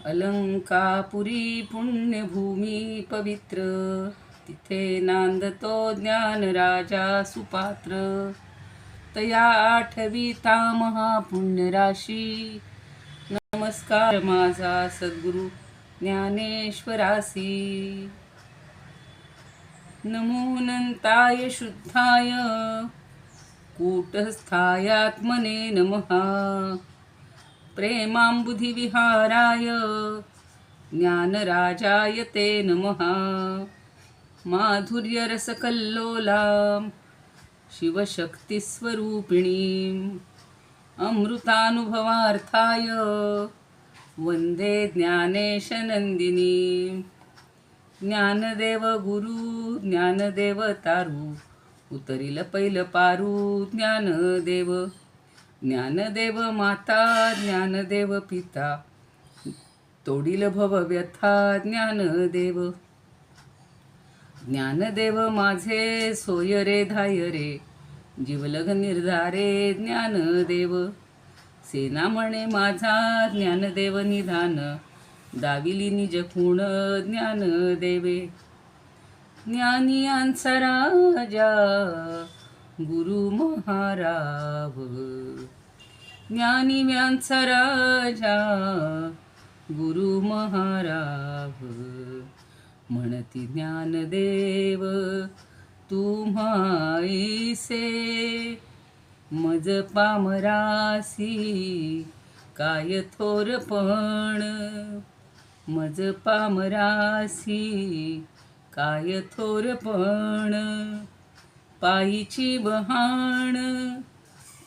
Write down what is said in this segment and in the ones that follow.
अलंकापुरी पुण्यभूमी पवित्र, तिथे नांदतो ज्ञान राजा सुपात्र. तया आठविता महापुण्यराशी, नमस्कार माझा सद्गुरु ज्ञानेश्वरासी. नमोऽनंताय शुद्धाय कूटस्थायात्मने नमः. प्रेमाम्बुधिविहाराय ज्ञानराजाय ते नमः. माधुर्यरसकल्लोलां शिवशक्तिस्वरूपिणीम् अमृतानुभवार्थाय वन्दे ज्ञानेशनन्दिनीम्. ज्ञानदेव गुरु ज्ञानदेव तारू, उतरिल पैल पारू ज्ञानदेव. ज्ञानदेव माता ज्ञानदेव पिता, तोडील भवव्यथा ज्ञानदेव. ज्ञानदेव माझे सोय रे धाय रे, जीवलग निर्धारे ज्ञानदेव. सेना म्हणे माझा ज्ञानदेव निधान, दाविली निज खूण ज्ञानदेवे. ज्ञानियांचा राजा गुरु महाराव, ज्ञानिव्यांचा राजा गुरु महाराव. म्हणती ज्ञानदेव तुम्हाईसे, मज पामरासी काय थोरपण. मज पामरासी काय थोरपण. पायीची बहाण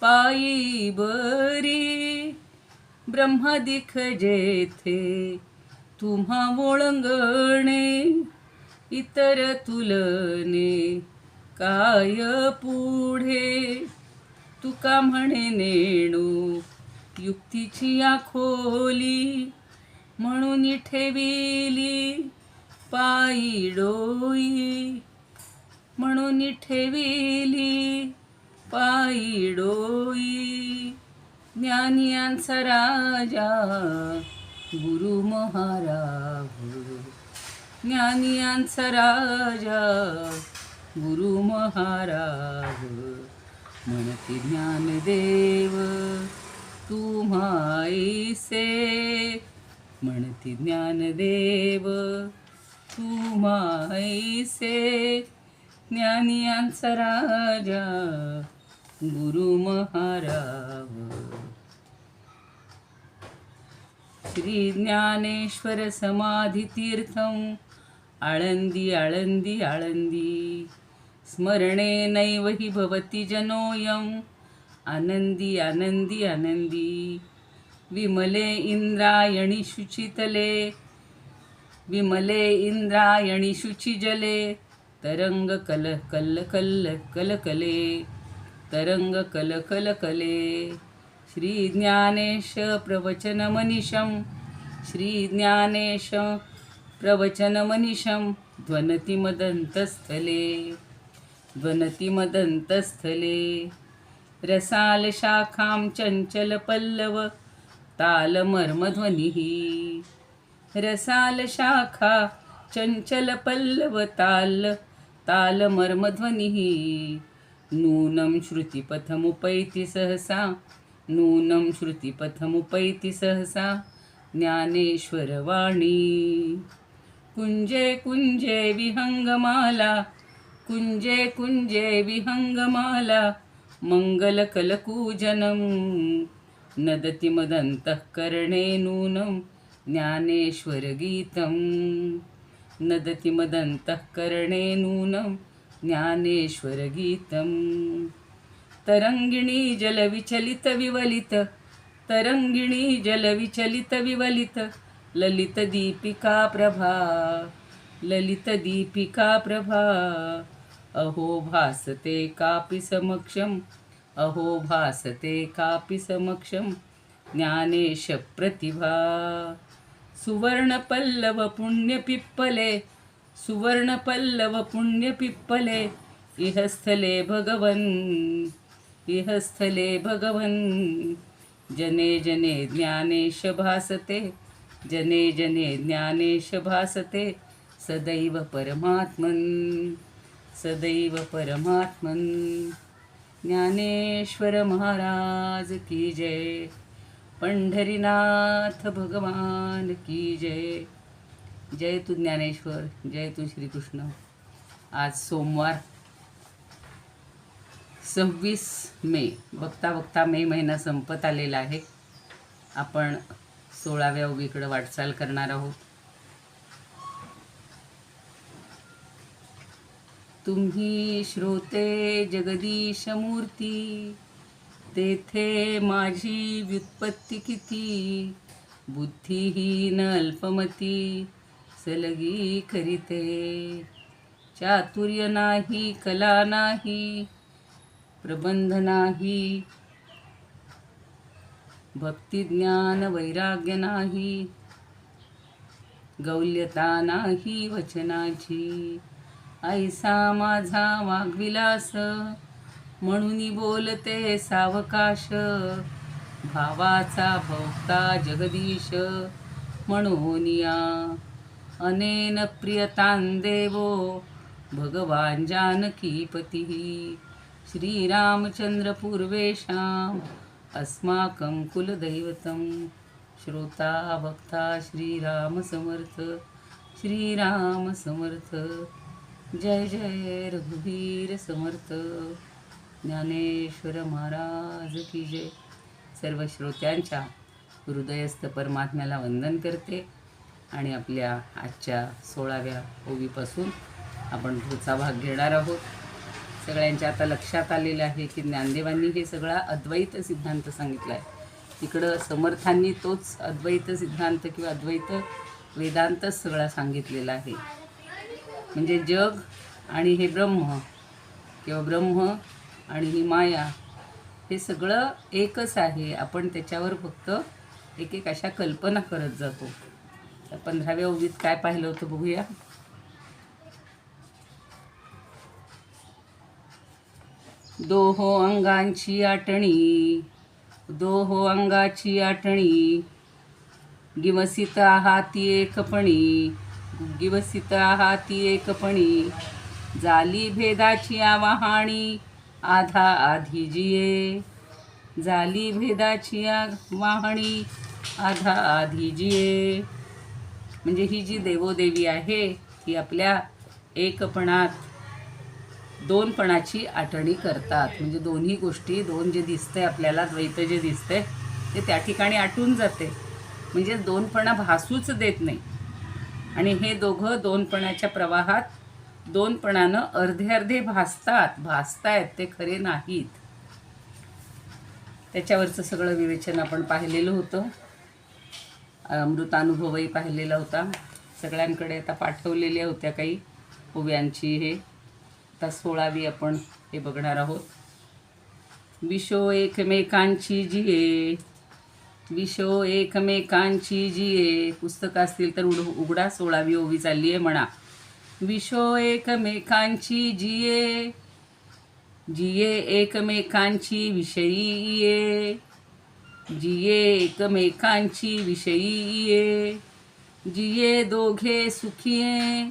पायी बरी, ब्रह्मादिख जेथे तुम्हा ओळंगणे. इतर तुलने काय पुढे, तुका म्हणे नेणू युक्तीची या खोली. म्हणून ठेविली पायी डोई, म्हणून ठेविली पायी डोई. ज्ञानियांचा राजा गुरु महाराव, ज्ञानियांचा राजा गुरु महाराव. म्हणती ज्ञानदेव तुम्हाईसे, म्हणती ज्ञानदेव तुम्हाईसे. ज्ञानियांचा राजा गुरु महाराव. श्री ज्ञानेश्वर समाधी तीर्थम आळंदी आळंदी आळंदी. स्मरणे नैव हि भवति जनोऽयं, आनंदी आनंदी आनंदी. विमले इंद्रायणी शुचितले, विमले इंद्रायणी शुचिजले. तरंग कल कल कल कलकले, तरंग कल कल कले. श्री ज्ञानेश प्रवचन मनीषं, श्री ज्ञानेश प्रवचन मनीषं. ध्वनति मदन्तस्थले, ध्वनति मदन्तस्थले. रसाल शाखां चंचल पल्लव तालमर्मध्वनिः. रसाल शाखा चंचल पल्लव तालमर्मध्वनिः. नूनं श्रुतिपथमुपैति सहसा, नूनं श्रुतिपथमुपैति सहसा. ज्ञानेश्वरवाणी. कुंजे कुंजे विहंगमाला, कुंजे कुंजे विहंगमाला. मंगलकलकूजनं नदति मदन्तःकरणे नूनं ज्ञानेश्वरगीतं. नदति मदन्तःकरणे नूनं ज्ञानेश्वरगीतं. तरंगिणी जलविचलित विवलित, तरंगिणी जलविचलित विवलित. ललित दीपिका प्रभा, ललित दीपिका प्रभा. अहो भासते कापि समक्षं, अहो भासते कापि समक्षं. ज्ञानेश प्रतिभा. सुवर्णपल्लव पुण्यपिप्पले, सुवर्णपल्लव पुण्यपिप्पले. इहस्थले भगवन्, इहस्थले भगवन्. जने जने ज्ञानेश भासते, जने जने ज्ञानेश भासते सदैव परमात्मन, सदैव परमात्मन. ज्ञानेश्वर महाराज की जय. पंढरीनाथ भगवान की जय. जय तू ज्ञानेश्वर, जय तू श्रीकृष्ण. आज सोमवार 26 मे. बघता बघता मे महिना संपत आलेला आहे. आपण 16व्या ओवीकडे वाटचाल करणार आहोत. तुम्ही श्रोते जगदीश मूर्ती, तेथे माझी व्युत्पत्ती किती. बुद्धिहीन अल्पमती सलगी करीते. चातुर्य नाही, कला नाही, प्रबंध नाही, भक्ती ज्ञान वैराग्य नाही, गौल्यता नाही वचनाची. ऐसा माझा वाग्विलास, म्हणून बोलते सावकाश. भावाचा भोक्ता जगदीश म्हणून या. अनेन प्रियतां देवो भगवान जानकीपती. श्रीरामचंद्र पूर्वेशाम अस्माकं कुलदैवतं. श्रोता भक्ता श्रीराम समर्थ, श्रीराम समर्थ. जय जय रघुवीर समर्थ. ज्ञानेश्वर महाराज की जय. सर्व श्रोत्यांच्या हृदयस्थ परमात्म्याला वंदन करते आणि आपल्या आजच्या 16व्या ओवीपासून आपण पुढचा भाग घेणार आहोत. सगळ्यांच्या आता लक्षात आलेलं आहे की ज्ञानदेवांनी हे सगळा अद्वैत सिद्धांत सांगितला आहे. तिकडं समर्थांनी तोच अद्वैत सिद्धांत किंवा अद्वैत वेदांतच सगळा सांगितलेला आहे. म्हणजे जग आणि हे ब्रह्म किंवा ब्रह्म आणि ही माया हे सगळं एकच आहे. आपण त्याच्यावर फक्त एक एक अशा कल्पना करत जातो. तर 15व्या ओवीत काय पाहिलं होतं बघूया. दोहो अंगांची आटणी, दोहो अंगाची आटणी, गिवसित हाती एकपणी, गिवसित हाती एकपणी. झाली भेदाची आवाहाणी, आधा आधी जिये. झाली भेदाची आवाहाणी, आधा आधी जिये. म्हणजे ही जी देवोदेवी आहे ती आपल्या एकपणात दोनपणाची आठवणी करतात. म्हणजे दोन्ही गोष्टी, दोन जे दिसते आपल्याला द्वैत जे दिसते ते त्या ठिकाणी आटून जाते. म्हणजे दोनपणा भासूच देत नाही. आणि हे दोघं दोनपणाच्या प्रवाहात दोनपणानं अर्धे अर्धे भासतायत, ते खरे नाहीत. त्याच्यावरचं सगळं विवेचन आपण पाहिलेलं होतं. अमृतानुभवही पाहिलेला होता. सगळ्यांकडे आता पाठवलेल्या होत्या काही ओव्यांची. हे आता 16वी आपण हे बघणार आहोत. विशो एकमेकांची जिये, विशो एकमेकांची जिये. पुस्तकं असतील तर उघडा. 16वी ओवी चालली आहे म्हणा. विशो एकमेकांची जिये, जिये एकमेकांची विषयी ये. जिये एकमेकांची विषयी ये. जिये दोघे सुखिये,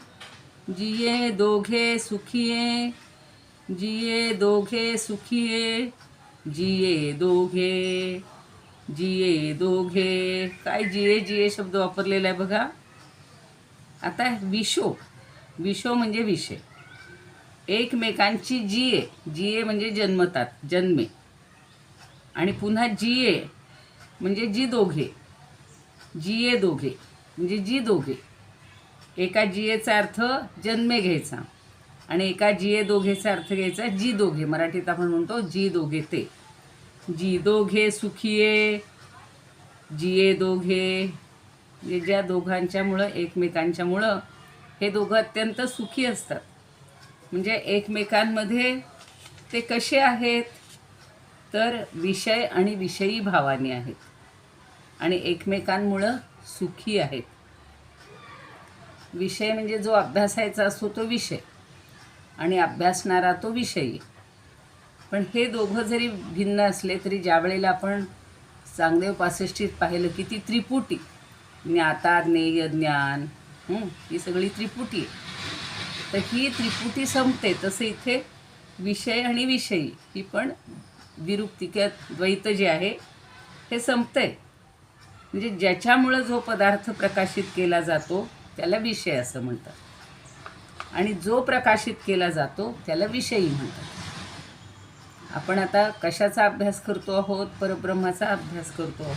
जिये दोघे सुखिये, जिये दोघे सुखिये. जिये दोघे, जिये दोघे. काय जिये जिये शब्द वापरलेला आहे बघा. आता विशो, विशो म्हणजे विषय. एकमेकांची जिये, जिये म्हणजे जन्मतात, जन्मे. आणि पुन्हा जिये म्हणजे जी दोघे, जिये दोघे म्हणजे जी दोघे. एका जियेचा अर्थ जन्मे घ्यायचा आणि एका जिये दोघेचा अर्थ घ्यायचा जी दोघे. मराठीत आपण म्हणतो जी दोघे ते. जी दोघे सुखिये, जिये दोघे. म्हणजे ज्या दोघांच्यामुळं, एकमेकांच्यामुळं हे दोघं अत्यंत सुखी असतात. म्हणजे एकमेकांमध्ये ते कसे आहेत तर विषय आणि विषयी भावाने आहेत आणि एकमेकांमुळं सुखी आहेत. विषय म्हणजे जो अभ्यासायचा असतो तो विषय आणि अभ्यासणारा तो विषयी. पण हे दोघं जरी भिन्न असले तरी ज्या वेळेला आपण चांगदेव 65 पाहिलं की ती त्रिपुटी ज्ञाता ज्ञेय ज्ञान, ही सगळी त्रिपुटी आहे. तर ही त्रिपुटी संपते. तसं इथे विषय आणि विषयी ही पण विरुक्ती किंवा द्वैत जे आहे हे संपतंय. म्हणजे ज्याच्यामुळं जो पदार्थ प्रकाशित केला जातो त्याला विषय असं म्हणतात, आणि जो प्रकाशित केला जातो त्याला विषयी म्हणतात. आपण आता कशाचा अभ्यास करतो आहोत? परब्रह्माचा अभ्यास करतो आहोत.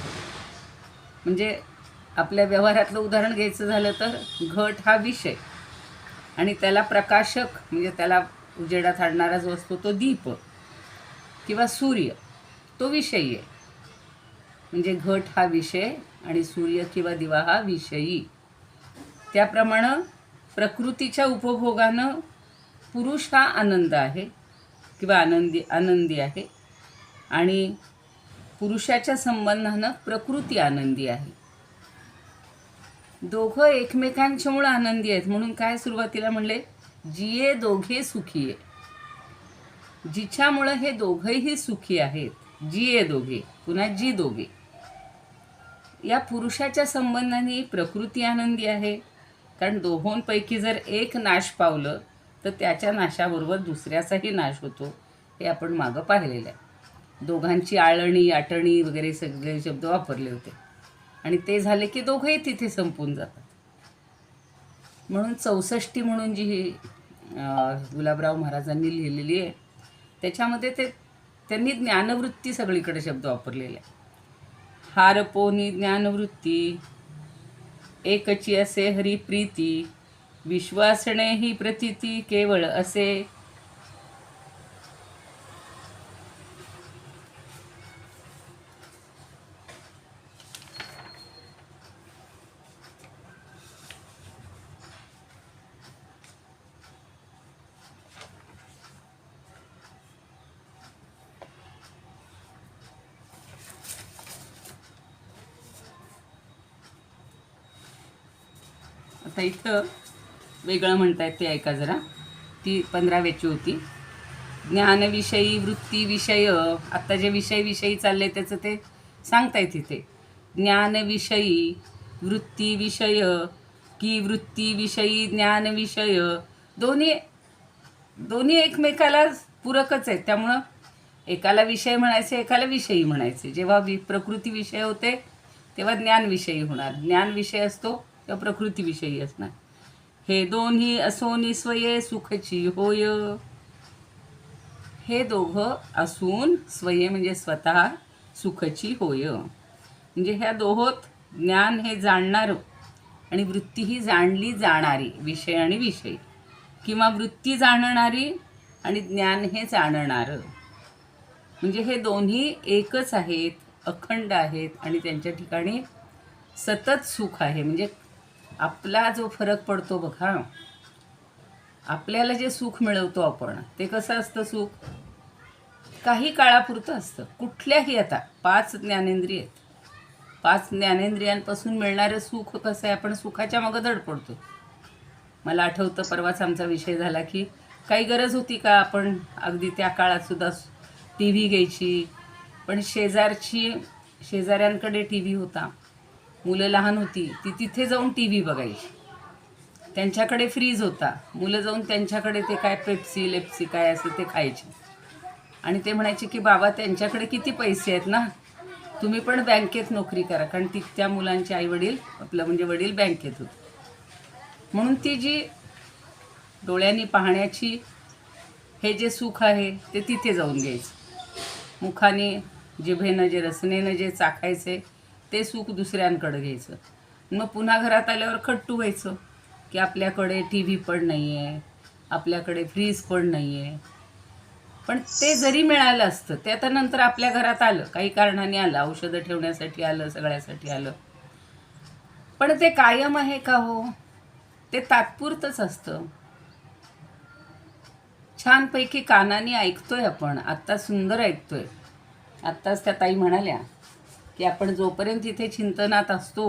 म्हणजे आपल्या व्यवहारातलं उदाहरण घ्यायचं झालं तर घट हा विषय, आणि त्याला प्रकाशक म्हणजे त्याला उजेडात आणणारा जो असतो तो दीप किंवा सूर्य, तो विषयी आहे. म्हणजे घट हा विषय आणि सूर्य किंवा दिवा हा विषयी. त्याप्रमाणे प्रकृतीच्या उपभोगानं पुरुष हा आनंद आहे किंवा आनंदी आहे, आणि पुरुषाच्या संबंधानं प्रकृती आनंदी आहे. दोघं एकमेकांच्यामुळे आनंदी आहेत. म्हणून काय सुरुवातीला म्हणले, जिये दोघे सुखी आहे. जिच्यामुळं हे दोघंही सुखी आहेत, जिये दोघे, पुन्हा जी दोघे. या पुरुषाच्या संबंधाने प्रकृती आनंदी आहे, कारण दोहोंपैकी जर एक नाश पावलं तर त्याच्या नाशाबरोबर दुसऱ्याचाही नाश होतो. हे आपण मागं पाहिलेलं आहे. दोघांची आळणी आटणी वगैरे सगळे शब्द वापरले होते, आणि ते झाले की दोघंही तिथे संपून जातात. म्हणून 64 म्हणून जी गुलाबराव महाराजांनी लिहिलेली आहे त्याच्यामध्ये त्यांनी ज्ञानवृत्ती सगळीकडे शब्द वापरलेला आहे. हारपोनी ज्ञानवृत्ती, एकची असे हरिप्रीती, विश्वासणे ही प्रतीती केवळ असे. आता इथं वेगळं म्हणतायत ते ऐका जरा. ती 15व्याची होती. ज्ञानविषयी वृत्तीविषय. आत्ता जे विषयी चालले त्याचं ते सांगतायत इथे. ज्ञानविषयी वृत्तीविषय की वृत्तीविषयी ज्ञानविषय, दोन्ही एकमेकाला पूरकच आहेत. त्यामुळं एकाला विषय म्हणायचे, एकाला विषयी म्हणायचे. जेव्हा प्रकृती विषय होते तेव्हा ज्ञानविषयी होणार, ज्ञानविषय असतो तेव्हा प्रकृतीविषयी असणार. हे दोन्ही असोनी स्वये सुखची होय. हे दोघं असून स्वये म्हणजे स्वतः, सुखची होय म्हणजे ह्या दोहोत ज्ञान हे जाणणारं आणि वृत्ती ही जाणली जाणारी, विषय आणि विषयी, किंवा वृत्ती जाणणारी आणि ज्ञान हे जाणणारं. म्हणजे हे दोन्ही एकच आहेत, अखंड आहेत, आणि त्यांच्या ठिकाणी सतत सुख आहे. म्हणजे आपला जो फरक पडतो बघा, आपल्याला जे सुख मिळवतो आपण ते कसं असतं? सुख काही काळापुरतं असतं. कुठल्याही आता 5 ज्ञानेंद्रिय आहेत, 5 ज्ञानेंद्रियांपासून मिळणारं सुख कसं आहे? आपण सुखाच्या मागं धड पडतो. मला आठवतं परवाच आमचा विषय झाला की काही गरज होती का आपण अगदी त्या काळात सुद्धा टी व्ही घ्यायची, पण शेजाऱ्यांकडे टी व्ही होता, मुलं लहान होती, ती तिथे जाऊन टी व्ही बघायची. त्यांच्याकडे फ्रीज होता, मुलं जाऊन त्यांच्याकडे ते काय पेप्सी लेप्सी काय असं ते खायचे, आणि ते म्हणायचे की बाबा त्यांच्याकडे किती पैसे आहेत ना, तुम्ही पण बँकेत नोकरी करा. कारण त्या मुलांचे आईवडील आपलं म्हणजे वडील बँकेत होते. म्हणून ती जी डोळ्यांनी पाहण्याची हे जे सुख आहे ते तिथे जाऊन घ्यायचं. मुखाने जिभेनं जे रसनेनं जे चाखायचे ते सुख दुसऱ्यांकडे घ्यायचं. मग पुन्हा घरात आल्यावर खट्टू व्हायचं की आपल्याकडे टी व्ही पण नाही आहे, आपल्याकडे फ्रीज पण नाही आहे. पण ते जरी मिळालं असतं ते आता नंतर आपल्या घरात आलं, काही कारणाने आलं, औषधं ठेवण्यासाठी आलं, सगळ्यासाठी आलं, पण ते कायम आहे का हो? ते तात्पुरतंच असतं. छानपैकी कानाने ऐकतोय आपण, आत्ता सुंदर ऐकतोय. आत्ताच त्या ताई म्हणाल्या की आपण जोपर्यंत इथे चिंतनात असतो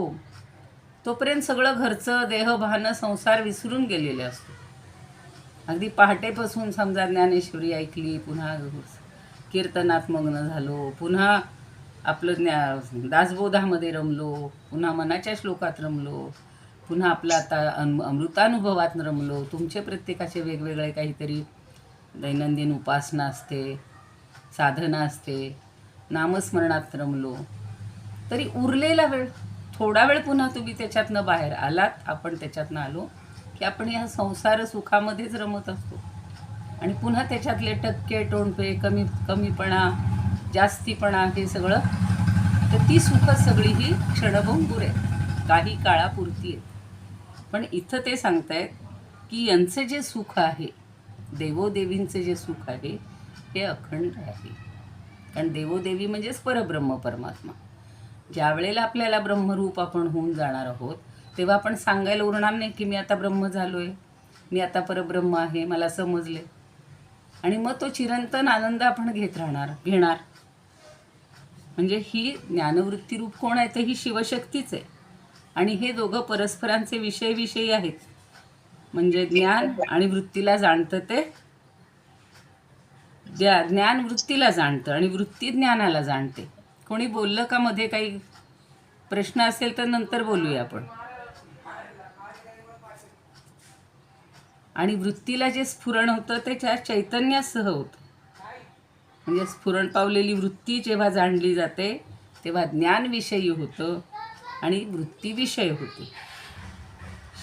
तोपर्यंत सगळं घरचं देहभान संसार विसरून गेलेले असतो. अगदी पहाटेपासून समजा ज्ञानेश्वरी ऐकली, पुन्हा कीर्तनात मग्न झालो, पुन्हा आपलं दासबोधामध्ये रमलो, पुन्हा मनाच्या श्लोकात रमलो, पुन्हा आपलं आता अमृतानुभवात रमलो. तुमचे प्रत्येकाचे वेगवेगळे काहीतरी दैनंदिन उपासना असते, साधना असते, नामस्मरणात रमलो. तरी उरलेला वेळ, थोडा वेळ पुन्हा तुम्ही त्याच्यातनं बाहेर आलात, आपण त्याच्यातनं आलो की आपण ह्या संसार सुखामध्येच रमत असतो. आणि पुन्हा त्याच्यातले टक्के टोणपे, कमीपणा, जास्तीपणा, हे सगळं, तर ती सुख सगळी ही क्षणभंगूर आहेत, काही काळापुरती आहेत. पण इथं ते सांगतायत की यांचं जे सुख आहे, देवोदेवींचं जे सुख आहे, हे अखंड आहे. कारण देवोदेवी म्हणजेच परब्रह्म परमात्मा. ज्या वेळेला आपल्याला ब्रह्मरूप आपण होऊन जाणार आहोत, तेव्हा आपण सांगायला उरणार नाही की मी आता ब्रह्म झालो आहे, मी आता परब्रह्म आहे, मला समजले. आणि मग तो चिरंतन आनंद आपण घेणार. म्हणजे ही ज्ञानवृत्ती रूप कोण आहे, तर ही शिवशक्तीच आहे. आणि हे दोघं परस्परांचे विषयी आहेत. म्हणजे ज्ञान आणि वृत्तीला जाणतं ते, ज्ञान वृत्तीला जाणतं आणि वृत्ती ज्ञानाला जाणते. कोणी बोललं का मध्ये काही प्रश्न असेल तर नंतर बोलूया आपण. आणि वृत्तीला जे स्फुरण होतं ते त्या चैतन्यासह होतं. म्हणजे स्फुरण पावलेली वृत्ती जेव्हा जाणली जाते तेव्हा ज्ञानविषयी होतं आणि वृत्तीविषय होते.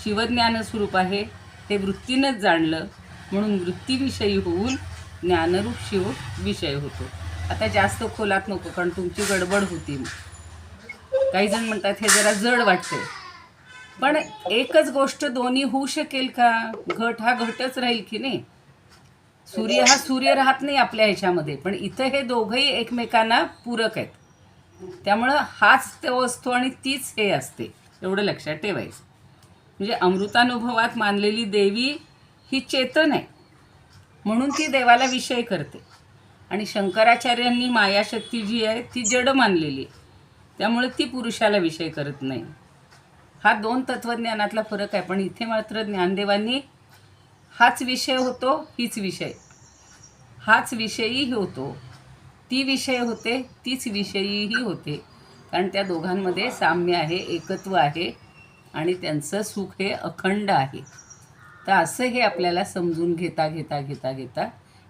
शिवज्ञानस्वरूप आहे ते वृत्तीनंच जाणलं, म्हणून वृत्तीविषयी होऊन ज्ञानरूप शिव विषय होतो. आता जास्त खोलात नको, कारण तुमची गडबड होती. काही जण म्हणतात हे जरा जड वाटते, पण एकच गोष्ट दोन्ही होऊ शकेल का? घट हा घटच राहील की नाही. सूर्य हा सूर्य राहत नाही आपल्या ह्याच्यामध्ये, पण इथं हे दोघंही एकमेकांना पूरक आहेत. त्यामुळं हाच तो असतो आणि तीच हे असते, एवढं लक्षात ठेवायचं. म्हणजे अमृतानुभवात मानलेली देवी ही चेतन आहे, म्हणून ती देवाला विषय करते. आणि शंकराचार्यांनी मायाशक्ती जी आहे ती जड मानलेली आहे, त्यामुळे ती पुरुषाला विषय करत नाही. हा दोन तत्वज्ञानातला फरक आहे. पण इथे मात्र ज्ञानदेवांनी हाच विषय होतो, हीच विषय, हाच विषयीही होतो, ती विषय होते, तीच विषयीही होते. कारण त्या दोघांमध्ये साम्य आहे, एकत्व आहे आणि त्यांचं सुख हे अखंड आहे. तर असं हे आपल्याला समजून घेता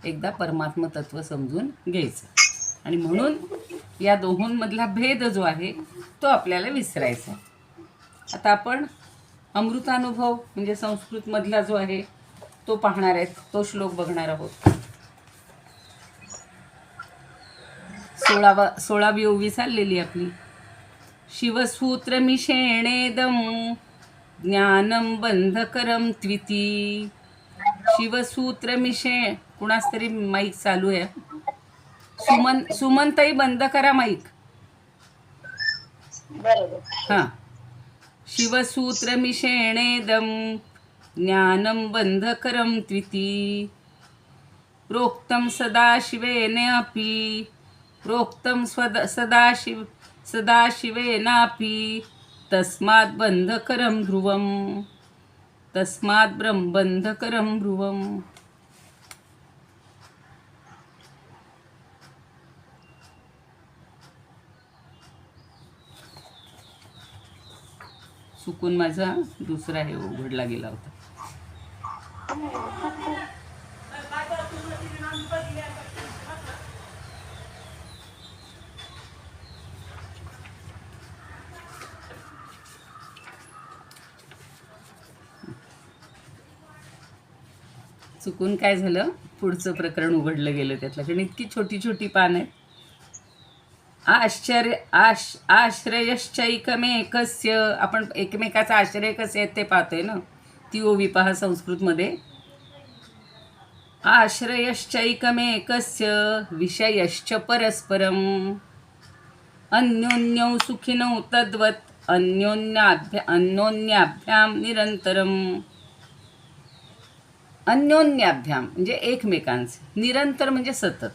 एकदा परमात्म तत्व समजून घ्यायचं. आणि म्हणून या दोहोंमधला भेद जो आहे तो आपल्याला विसरायचा. आता आपण अमृतानुभव म्हणजे संस्कृतमधला जो आहे तो पाहणार आहेत, तो श्लोक बघणार आहोत. 16वी ओवी चाललेली आपली. शिवसूत्रमिषेणेदं ज्ञानं बंधकरं त्विती. शिवसूत्रमिषे, कुणास तरी माईक चालू आहे. सुमनताई बंद करा माईक. हां. शिवसूत्रमिषेणेदं ज्ञानं बंधकरं त्विती. प्रोक्तं सदाशिवेनापि, प्रोक्तं सदाशिवेनापि तस्मात् बंधकरं ध्रुवम्, तस्मात् बंधकरं ध्रुवम्. चुकून माझा दुसरा हे उघडला गेला होता. चुकून काय झालं, पुढचं प्रकरण उघडलं गेलं त्यातलं, कारण इतकी छोटी छोटी पान आहेत. आश्रयश्चैकमेकस्य, आपण एकमेकाचा आश्रय कसे आहेत ते पाहतोय ना. ती ओवी पहा संस्कृतमध्ये. आश्रयश्चैकमेकस्य विषयश्च परस्परम् अन्योन्यौ सुखिनौ तद्वत् अन्योन्याभ्याम निरंतरम. अन्योन्याभ्याम म्हणजे एकमेकांचे, निरंतर म्हणजे सतत.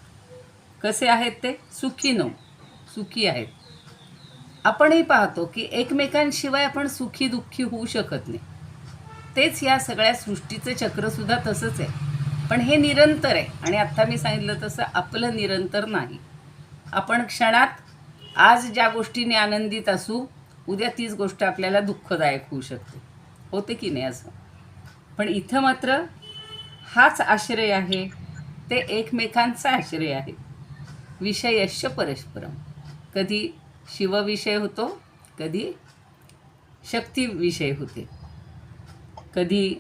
कसे आहेत ते? सुखीनो, सुखी आहेत. आपणही पाहतो की एकमेकांशिवाय आपण सुखी दुःखी होऊ शकत नाही. तेच या सगळ्या सृष्टीचं चक्रसुद्धा तसंच आहे. पण हे निरंतर आहे. आणि आत्ता मी सांगितलं तसं आपलं निरंतर नाही. आपण क्षणात आज ज्या गोष्टीने आनंदित असू, उद्या तीच गोष्ट आपल्याला दुःखदायक होऊ शकते. होते की नाही असं? पण इथं मात्र हाच आश्रय आहे, ते एकमेकांचा आश्रय आहे. विषयश्च परस्परम. कधी शिवविषय होतो, कधी शक्तिविषय होते, कधी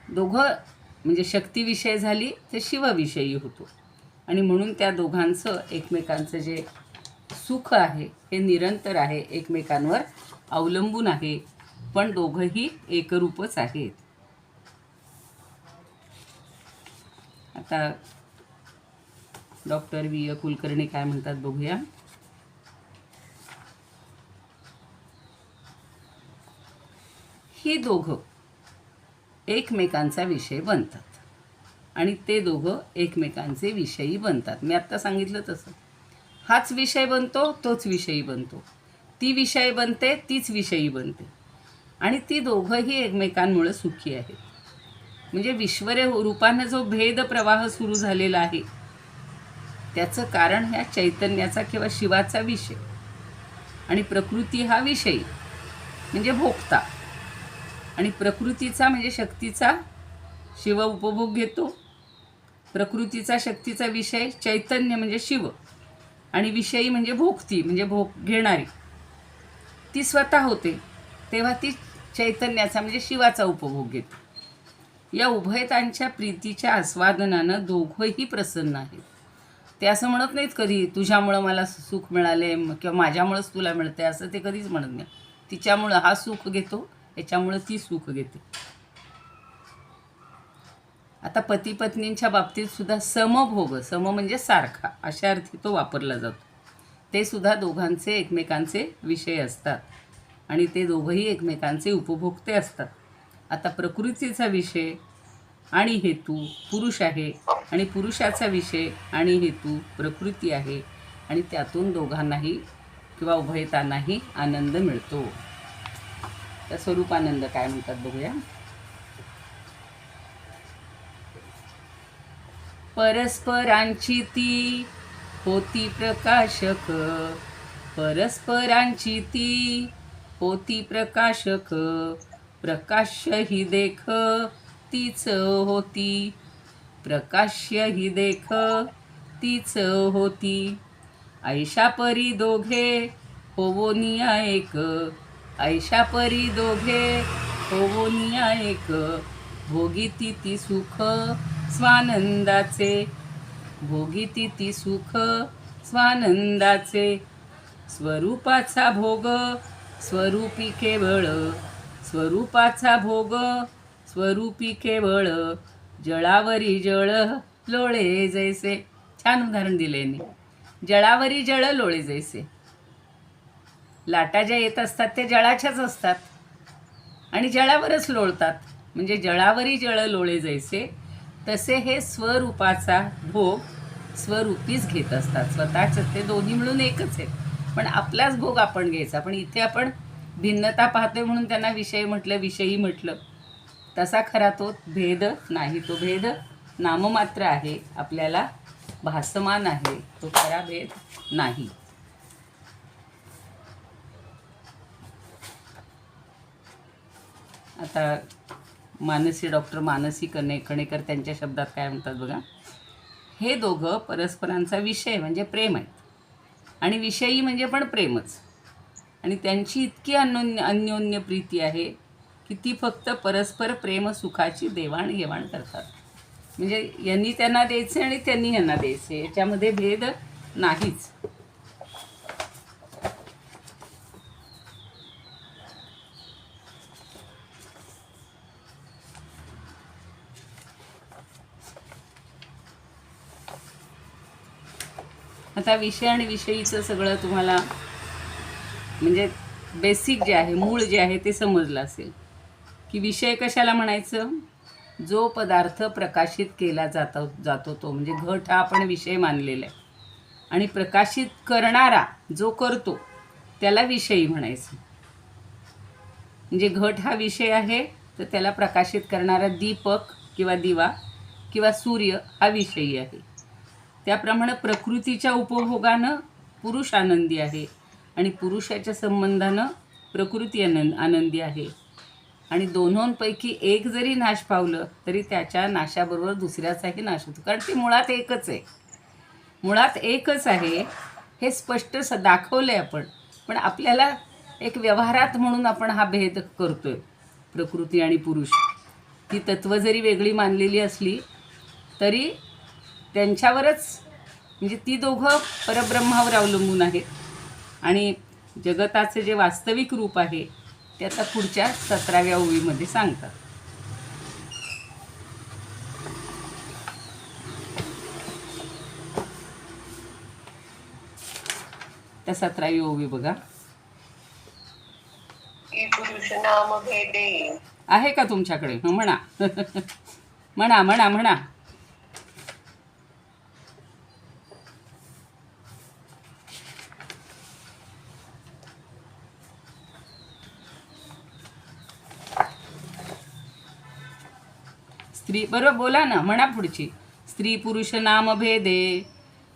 दोघं म्हणजे शक्तिविषय झाली तर शिवविषयी होतो. आणि म्हणून त्या दोघांचं एकमेकांचं जे सुख आहे हे निरंतर आहे, एकमेकांवर अवलंबून आहे, पण दोघंही एकरूपच आहेत. आता डॉक्टर वी कुलकर्णी काय म्हणतात बघूया. ही दोघं एकमेकांचा विषय बनतात आणि ते दोघं एकमेकांचे विषयी बनतात. मी आत्ता सांगितलं तसं. हाच विषय बनतो, तोच विषयी बनतो. ती विषय बनते, तीच विषयी बनते. आणि ती दोघंही एकमेकांमुळे सुखी आहेत. म्हणजे विश्वरे रूपानं जो भेद प्रवाह सुरू झालेला आहे त्याचं कारण ह्या चैतन्याचा किंवा शिवाचा विषय आणि प्रकृती हा विषयी म्हणजे भोगता. आणि प्रकृतीचा म्हणजे शक्तीचा शिव उपभोग घेतो. प्रकृतीचा शक्तीचा विषय चैतन्य म्हणजे शिव आणि विषयी म्हणजे भोगती म्हणजे भोग घेणारी ती स्वतः होते, तेव्हा ती चैतन्याचा म्हणजे शिवाचा उपभोग घेते. या उभयतांच्या प्रीतीच्या आस्वादनानं दोघंही प्रसन्न आहेत. ते असं म्हणत नाहीत कधी तुझ्यामुळं मला सुख मिळाले किंवा माझ्यामुळंच तुला मिळते, असं ते कधीच म्हणत नाही. तिच्यामुळं हा सुख घेतो, याच्यामुळं ती सुख घेते. आता पती पत्नींच्या बाबतीत सुद्धा समभोग, सम म्हणजे सारखा अशा अर्थी तो वापरला जातो. ते सुद्धा दोघांचे एकमेकांचे विषय असतात आणि ते दोघंही एकमेकांचे उपभोक्ते असतात. आता प्रकृतीचा विषय आणि हेतू पुरुष आहे आणि पुरुषाचा विषय आणि हेतू प्रकृती आहे आणि त्यातून दोघांनाही किंवा उभयतांनाही आनंद मिळतो. त्या स्वरूपानंद काय म्हणतात बघूया. परस्परांची ती होती प्रकाशक, परस्परांची ती होती प्रकाशक, प्रकाश्य ही देख तीच होती, प्रकाश्य ही देख तीच होती. ऐशा परी दोघे होवोनिया एक, ऐशा परी दोघे होवोनिया एक, भोगीती ती सुख स्वानंदाचे, भोगीती ती सुख स्वानंदाचे. स्वरूपाचा भोग स्वरूपी केवळ, स्वरूपाचा भोग स्वरूपी केवळ, जळावरी जळ लोळे जैसे. छान उदाहरण दिले यांनी. जळावरी जळ लोळे जैसे. लाटा ज्या येत असतात त्या जळाच्याच असतात आणि जळावरच लोळतात. म्हणजे जळावरी जळ लोळे जैसे तसे हे स्वरूपाचा भोग स्वरूपीच घेत असतात. स्वतःच ते दोन्ही मिळून एकच आहेत, पण आपलाच भोग आपण घ्यायचा. पण इथे आपण भिन्नता पाहतोय म्हणून त्यांना विषय म्हटलं, विषयी म्हटलं. तसा खरा तो भेद नाही. तो भेद नाममात्र आहे, आपल्याला भासमान आहे, तो खरा भेद नाही. आता मानसी डॉक्टर मानसी कणेकर त्यांच्या शब्दात काय म्हणतात बघा. हे दोघं परस्परांचा विषय म्हणजे प्रेम आहे आणि विषयी म्हणजे पण प्रेमच. आणि त्यांची इतकी अन्योन्य प्रीती आहे की ती फक्त परस्पर प्रेम सुखाची देवाणघेवाण करतात. म्हणजे यांनी त्यांना द्यायचे आणि त्यांनी यांना द्यायचे, याच्यामध्ये भेद नाहीच. आता विषय आणि विषयीचं सगळं तुम्हाला म्हणजे बेसिक जे आहे, मूळ जे आहे ते समजलं असेल की विषय कशाला म्हणायचं. जो पदार्थ प्रकाशित केला जातो तो म्हणजे घट हा आपण विषय मानलेला आहे आणि प्रकाशित करणारा जो करतो त्याला विषयी म्हणायचं. म्हणजे घट हा विषय आहे तर त्याला प्रकाशित करणारा दीपक किंवा दिवा किंवा सूर्य हा विषयी आहे. त्याप्रमाणे प्रकृतीच्या उपभोगानं पुरुष आनंदी आहे आणि पुरुषाच्या संबंधानं प्रकृती आनंदी आहे. आणि दोन्हींपैकी एक जरी नाश पावलं तरी त्याच्या नाशाबरोबर दुसऱ्याचाही नाश होतो, कारण ती मुळात एकच आहे. मुळात एकच आहे हे स्पष्ट दाखवलं आहे आपण. पण आपल्याला एक व्यवहारात म्हणून आपण हा भेद करतोय. प्रकृती आणि पुरुष ही तत्त्व जरी वेगळी मानलेली असली तरी त्यांच्यावरच, म्हणजे ती दोघं परब्रह्मावर अवलंबून आहेत. आणि जगताचं जे वास्तविक रूप आहे ते आता पुढच्या 17व्या ओळीमध्ये सांगतात. त्या 17वी ओवी बघा. पुरुष नाम भेदे आहे का तुमच्याकडे? म्हणा म्हणा म्हणा म्हणा. स्त्री बरोबर बोला ना, म्हणा पुढची. स्त्री पुरुष नाम भेदे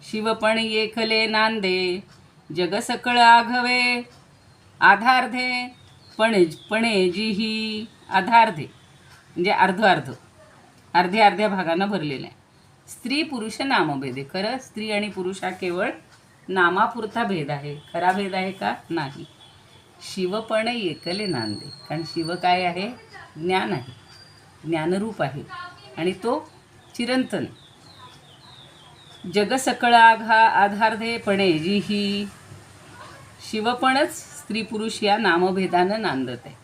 शिवपण येखले नांदे जग सकळ आघवे आधार्धे पणे जी ही आधार्धे, म्हणजे अर्ध्या अर्ध्या भागानं भरलेलं आहे. स्त्री पुरुष नामभेदे. खरं स्त्री आणि पुरुष हा केवळ नामापुरता भेद आहे, खरा भेद आहे का? नाही. शिवपण एकले नांदे, कारण शिव काय आहे? ज्ञान आहे, ज्ञानरूप आहे आणि तो चिरंतन. जग सकळ आधार्धे पणे जी ही, शिवपणच स्त्री पुरुष या नामभेदानं नांदत आहे.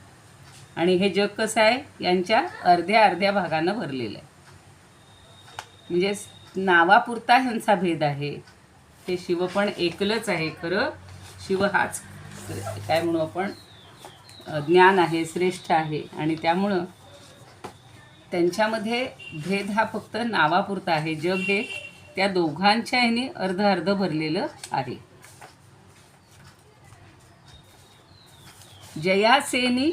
आणि हे जग कसं आहे? यांच्या अर्ध्या अर्ध्या भागानं भरलेलं आहे. म्हणजे नावापुरता ह्यांचा भेद आहे. हे शिवपण एकलंच आहे. खरं शिव हाच काय म्हणू आपण, ज्ञान आहे, श्रेष्ठ आहे. आणि त्यामुळं त्यांच्यामध्ये भेद हा फक्त नावापुरता आहे. जग हे त्या दोघांच्या ह्याने अर्ध अर्ध भरलेलं आहे. जयासेनी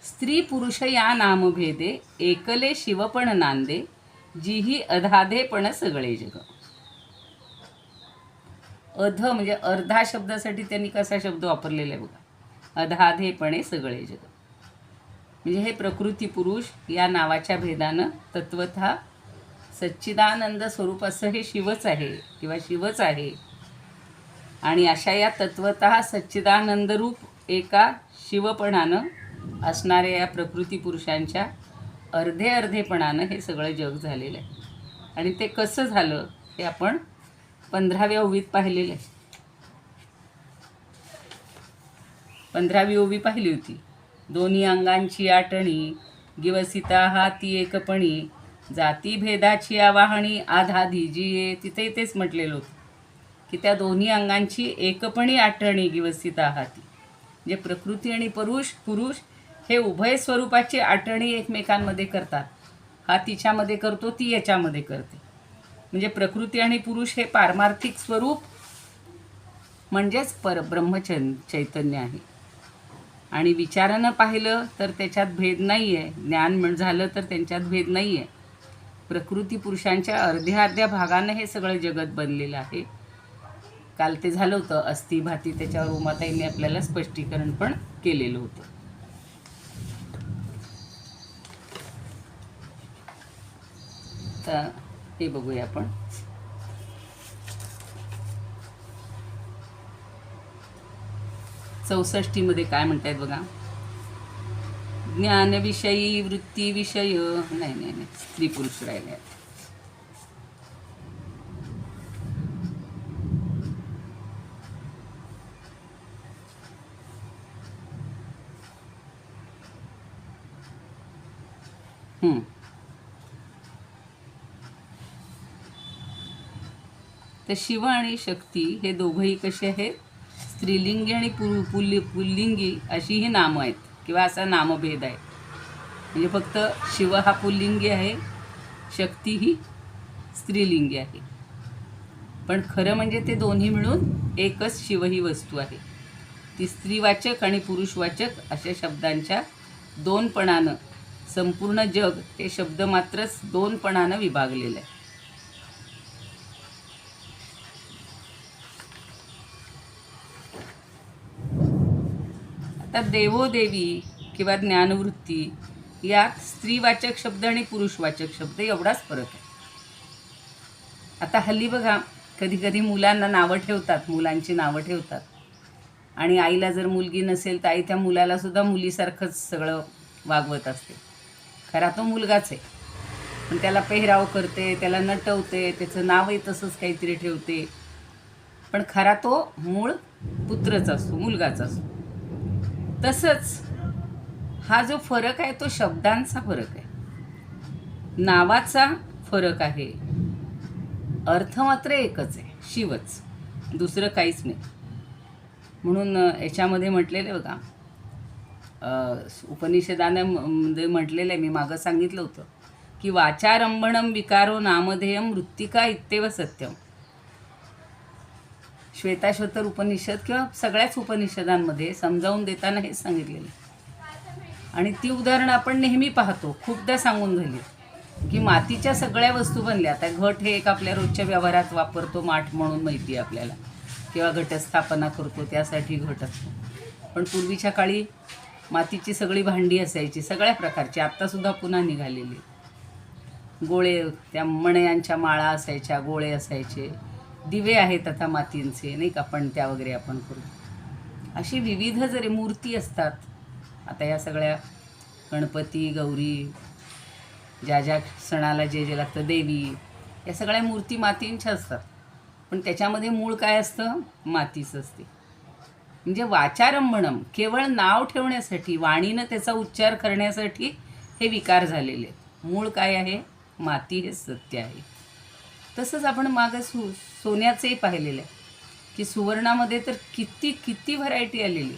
स्त्री पुरुष या नामभेदे एकले शिवपण नांदे जीही अधाधेपण सगळे जग. अध म्हणजे अर्धा शब्दासाठी त्यांनी कसा शब्द वापरलेला आहे बघा, अधाधेपणे सगळे जग. म्हणजे हे प्रकृती पुरुष या नावाच्या भेदानं तत्वतः सच्चिदानंद स्वरूप असं हे शिवच आहे किंवा शिवच आहे. आणि अशा या तत्वतः सच्चिदानंदरूप एका शिवपणानं असणाऱ्या या प्रकृती पुरुषांच्या अर्धेपणानं हे सगळं जग झालेलं आहे. आणि ते कसं झालं हे आपण 15व्या ओवीत पाहिलेलं आहे. 15वी ओवी पाहिली होती. दोन्ही अंगांची आटणी गिवसिता हाती एकपणी जाती भेदाची आवाहणी आधाधी जी. तिथे तेच म्हटलेलं होतं की त्या दोन्ही अंगांची एकपणी आटणी गिवसिता हाती. म्हणजे प्रकृती आणि पुरुष हे उभय स्वरूपाची आटणी एकमेकांमध्ये करतात. हा तिच्यामध्ये करतो, ती याच्यामध्ये करते. म्हणजे प्रकृती आणि पुरुष हे पारमार्थिक स्वरूप म्हणजेच परब्रह्म चैतन्य आहे. आणि विचारानं पाहिलं तर त्याच्यात भेद नाही आहे. ज्ञान झालं तर त्यांच्यात भेद नाही आहे. प्रकृती पुरुषांच्या अर्ध्या अर्ध्या भागानं हे सगळं जगत बनलेलं आहे. काल ते झालं होतं अस्थिभाती, त्याच्यावर उमाताईंनी आपल्याला स्पष्टीकरण पण केलेलं होतं. तर हे बघूया आपण. चौसष्टीमध्ये काय म्हणतायत बघा. ज्ञानविषयी वृत्तीविषय नाही स्त्री पुरुष राहिले आहेत. तर शिव आणि शक्ती हे दोघंही कसे आहेत? स्त्रीलिंगी आणि पुल्लिंगी अशी ही नामं आहेत किंवा असा नामभेद आहे. म्हणजे फक्त शिव हा पुल्लिंगी आहे, शक्ती ही स्त्रीलिंगी आहे. पण खरं म्हणजे ते दोन्ही मिळून एकच शिव ही वस्तू आहे. ती स्त्रीवाचक आणि पुरुषवाचक अशा शब्दांच्या दोनपणानं संपूर्ण जग हे शब्द मात्रच दोनपणानं विभागलेलं आहे. आता देवोदेवी किंवा ज्ञानवृत्ती यात स्त्रीवाचक शब्द आणि पुरुषवाचक शब्द एवढाच फरक आहे. आता हल्ली बघा कधी कधी मुलांना नावं ठेवतात, मुलांची नावं ठेवतात आणि आईला जर मुलगी नसेल तर आई त्या मुलाला सुद्धा मुलीसारखंच सगळं वागवत असते. खरा तो मुलगाच आहे, पण त्याला पेहराव करते, त्याला नटवते, त्याचं नावही तसंच काहीतरी ठेवते, पण खरा तो मूळ पुत्रच असतो, मुलगाच असतो. तसंच हा जो फरक आहे तो शब्दांचा फरक आहे, नावाचा फरक आहे. अर्थ मात्र एकच आहे, शिवच, दुसरं काहीच नाही. म्हणून याच्यामध्ये म्हटलेलं आहे बघा, उपनिषदामध्ये म्हटलेलं आहे, मी मागं सांगितलं होतं की वाचारंभणम विकारो नामधेयम मृत्तिका इत्येव सत्यम. श्वेताश्वतर उपनिषद किंवा सगळ्याच उपनिषदांमध्ये समजावून देताना हेच सांगितलेलं आहे. आणि ती उदाहरणं आपण नेहमी पाहतो, खूपदा सांगून झाली की मातीच्या सगळ्या वस्तू बनल्या. आता घट हे एक आपल्या रोजच्या व्यवहारात वापरतो, माठ म्हणून माहिती आहे आपल्याला, किंवा घटस्थापना करतो त्यासाठी घट असतो. पण पूर्वीच्या काळी मातीची सगळी भांडी असायची, सगळ्या प्रकारची, आत्तासुद्धा पुन्हा निघालेली. गोळे, त्या मण्यांच्या माळा असायच्या, गोळे असायचे, दिवे आहेत आता मातींचे, नाही का, पणत्या वगैरे आपण करू. अशी विविध जरी मूर्ती असतात. आता या सगळ्या गणपती, गौरी, ज्या ज्या सणाला जे जे लागतं, देवी, या सगळ्या मूर्ती मातींच्या असतात. पण त्याच्यामध्ये मूळ काय असतं? मातीच असते. म्हणजे वाचारंभणम, केवळ नाव ठेवण्यासाठी, वाणीनं त्याचा उच्चार करण्यासाठी हे विकार झालेले आहेत. मूळ काय आहे? माती हे सत्य आहे. तसंच आपण मागं सोन्याचंही पाहिलेलं आहे की सुवर्णामध्ये तर किती किती व्हरायटी आलेली,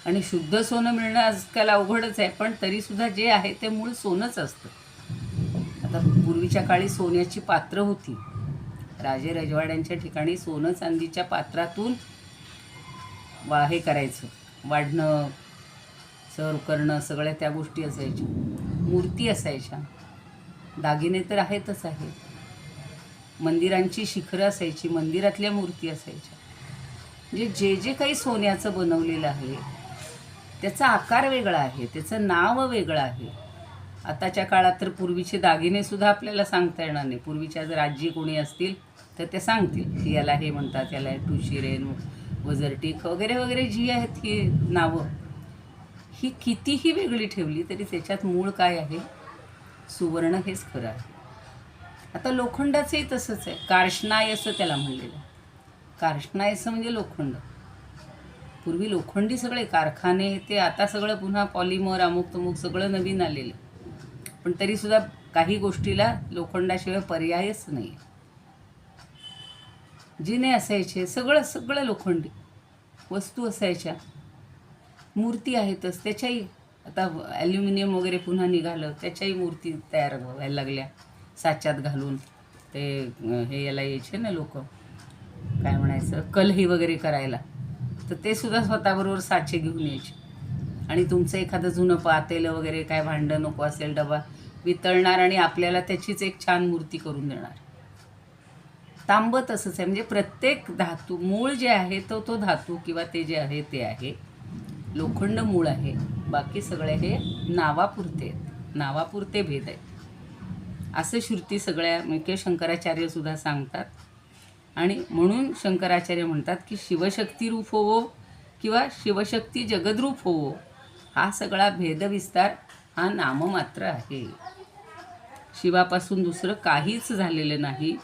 आणि शुद्ध सोनं मिळणं आजकाल अवघडच आहे, पण तरीसुद्धा जे आहे ते मूळ सोनंच असतं. आता पूर्वीच्या काळी सोन्याची पात्र होती. राजे रजवाड्यांच्या ठिकाणी सोनं चांदीच्या पात्रातून हे करायचं, वाढणं, सर्व करणं, सगळ्या त्या गोष्टी असायच्या. मूर्ती असायच्या, दागिने तर आहेतच आहे, मंदिरांची शिखरं असायची, मंदिरातल्या मूर्ती असायच्या. म्हणजे जे जे काही सोन्याचं बनवलेलं आहे त्याचा आकार वेगळा आहे, त्याचं नाव वेगळं आहे. आताच्या काळात तर पूर्वीचे दागिनेसुद्धा आपल्याला सांगता येणार नाही. पूर्वीच्या जर आजी कोणी असतील तर ते सांगतील की याला हे म्हणतात, याला टुशिरेन, वजरटीक वगैरे वगैरे जी आहेत ही नावं, ही कितीही वेगळी ठेवली तरी त्याच्यात मूळ काय आहे? सुवर्ण हेच खरं आहे. आता लोखंडाचंही तसंच आहे. कार्ष्णाय असं त्याला म्हणलेलं आहे. कार्ष्णायचं म्हणजे लोखंड. पूर्वी लोखंडी सगळे कारखाने ते, आता सगळं पुन्हा पॉलिमर, अमुक तमुक सगळं नवीन आलेलं, पण तरीसुद्धा काही गोष्टीला लोखंडाशिवाय पर्यायच नाही. जिने असायचे, सगळं सगळं लोखंडी वस्तू असायच्या. मूर्ती आहेतच, त्याच्याही आता ॲल्युमिनियम वगैरे पुन्हा निघालं, त्याच्याही मूर्ती तयार व्हायला लागल्या साच्यात घालून. ते हे याला यायचे ना लोक, काय म्हणायचं, कलही वगैरे करायला, तर ते सुद्धा स्वतःबरोबर साचे घेऊन यायचे. आणि तुमचं एखादं जुनं पातेलं वगैरे काय भांडं नको असेल, डबा वितळणार आणि आपल्याला त्याचीच एक छान मूर्ती करून देणार. तांब तसंच आहे. म्हणजे प्रत्येक धातू, मूळ जे आहे तो धातू किंवा ते जे आहे ते आहे. लोखंड मूळ आहे, बाकी सगळे हे नावापुरते आहेत, नावापुरते भेद आहेत असं श्रुती सगळ्या, म्हणजे शंकराचार्यसुद्धा सांगतात. आणि म्हणून शंकराचार्य म्हणतात की शिवशक्ती रूप होवो किंवा शिवशक्ती जगद्रूप होवो, हा सगळा भेदविस्तार हा नाममात्र आहे. शिवापासून दुसरं काहीच झालेलं नाही,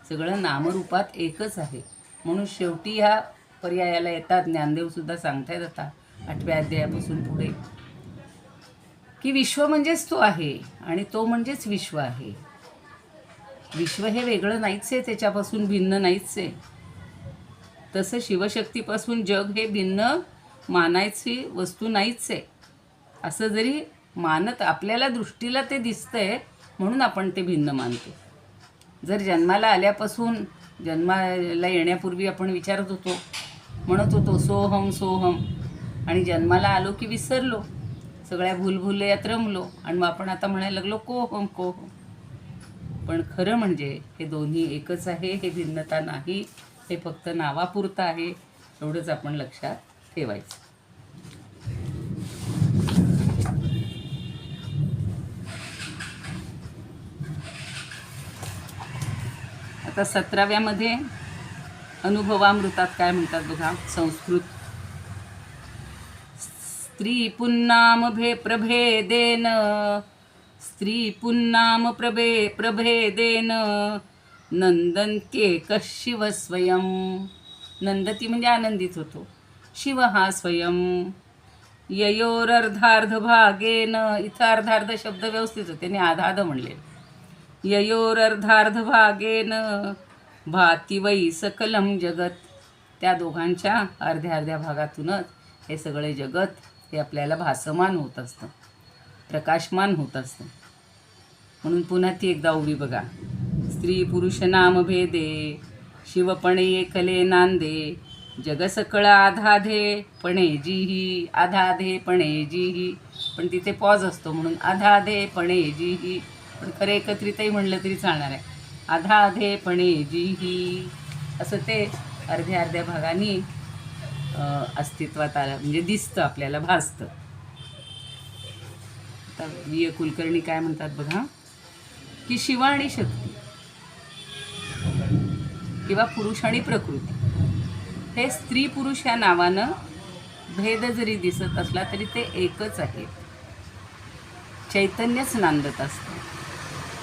सगळं नामरूपात एकच आहे. म्हणून शेवटी ह्या पर्यायाला येतात, ज्ञानदेवसुद्धा सांगतायत आता 8व्या अध्यायापासून पुढे, की विश्व म्हणजेच तो आहे आणि तो म्हणजेच विश्व आहे. विश्व हे वेगळं नाहीच आहे, त्याच्यापासून भिन्न नाहीच आहे. तसं शिवशक्तीपासून जग हे भिन्न मानायची वस्तू नाहीच आहे. असं जरी मानत आपल्याला दृष्टीला ते दिसतंय म्हणून आपण ते भिन्न मानतो. जर जन्माला आल्यापासून, जन्माला येण्यापूर्वी आपण विचारत होतो म्हणत होतो सोहम सोहम, आणि जन्माला आलो की विसरलो, सगळ्या भूलभुलैयात रमलो, आणि मग आपण आता म्हणायला लागलो कोहम कोहम. पण खरं म्हणजे हे दोन्ही एकच आहे, हे भिन्नता नाही, हे फक्त नावापुरतं आहे, एवढंच आपण लक्षात ठेवायचं. आता 17व्यामध्ये अनुभवामृतात काय म्हणतात बघा. संस्कृत. स्त्री पुन्नाम प्रभेदेन, स्त्री पुन्नाम प्रभेदेन नंदन्त्येक शिव स्वयं. नंदती म्हणजे आनंदित होतो, शिव हा स्वयं. ययोरर्धार्ध भागेन, इथं अर्धार्ध शब्द व्यवस्थित होते, त्याने आधाध म्हणले. ययोरर्धार्ध भागेन भाती वै सकलम जगत. त्या दोघांच्या अर्ध्या अर्ध्या भागातूनच हे सगळे जगत हे आपल्याला भासमान होत असतं, प्रकाशमान होत असतं. म्हणून पुन्हा ती एकदा उभी बघा. स्त्री पुरुष नाम भेदे, शिवपणे एकले नांदे, जग सकळ आधाधे पणे जीही, आधाधे पणे जीही. पण तिथे पॉज असतो म्हणून आधाधे पणे जीही, पण खरं एकत्रितही म्हणलं तरी चालणार आहे. आधाधे पणे जीही असं ते अर्ध्या अर्ध्या भागाने अस्तित्वात आलं, म्हणजे दिसतं आपल्याला, भासतं. आता वि. कुलकर्णी काय म्हणतात बघा, की शिव आणि शक्ती किंवा पुरुष आणि प्रकृती हे स्त्री पुरुष या नावानं भेद जरी दिसत असला तरी ते एकच आहे. चैतन्यच नांदत असतं,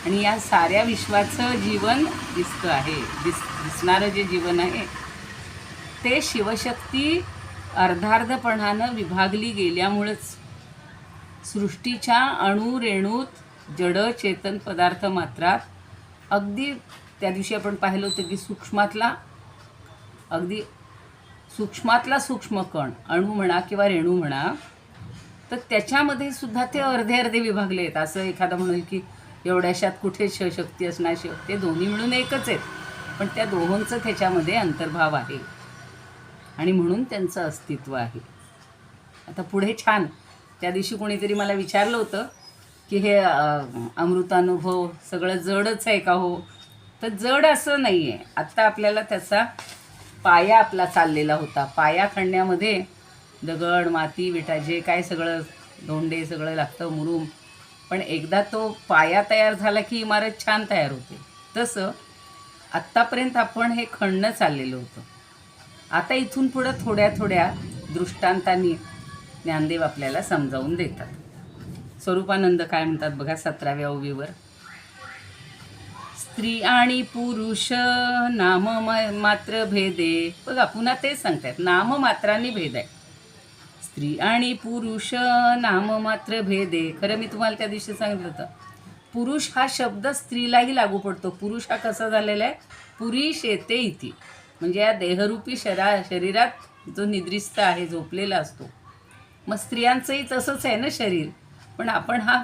आणि या साऱ्या विश्वाचं जीवन दिसतं आहे. दिसणारं जे जीवन आहे ते शिवशक्ती अर्धार्धपणानं विभागली गेल्यामुळंच सृष्टीच्या अणु रेणूत जड चेतन पदार्थ मात्रात, अगदी त्या दिवशी आपण पाहिलं होतं की अगदी सूक्ष्मातला सूक्ष्म कण, अणू म्हणा किंवा रेणू म्हणा, तर त्याच्यामध्ये सुद्धा ते अर्धे अर्धे विभागले आहेत. असं एखादा म्हणेल की एवढ्याशात कुठे शक्ती असणार, ते दोन्ही मिळून एकच आहेत, पण त्या दोहोंचं त्याच्यामध्ये अंतर्भाव आहे आणि म्हणून त्यांचं अस्तित्व आहे. आता पुढे छान, त्या दिवशी कोणीतरी मला विचारलं होतं की हे अमृतानुभव सगळं जडच आहे का हो, तर जड असं नाही आहे. आत्ता आपल्याला त्याचा पाया आपला चाललेला होता. पाया खणण्यामध्ये दगड माती विटा जे काय सगळं धोंडे सगळं लागतं, मुरूम, पण एकदा तो पाया तयार झाला की इमारत छान तयार होते. तसं आत्तापर्यंत आपण हे खणणं चाललेलं होतं. आता इथून पुढं थोड्या थोड्या दृष्टांतांनी ज्ञानदेव आपल्याला समजावून देतात. स्वरूपानंद काय म्हणतात बघा 17व्या ओवीवर. स्त्री आणि पुरुष नाम मात्र भेदे. बघा पुन्हा तेच सांगतात, नाम मात्रांनी भेद आहे. स्त्री आणि पुरुष नाम मात्र भेदे. खरं मी तुम्हाला त्या दिवशी सांगितलं होतं, पुरुष हा शब्द स्त्रीलाही लागू पडतो. पुरुष हा कसा झालेला आहे, पुरीश येते इथे, म्हणजे या देहरूपी शरीरात जो निद्रिस्त आहे, झोपलेला असतो. मग स्त्रियांचंही तसंच आहे ना शरीर, पण आपण हा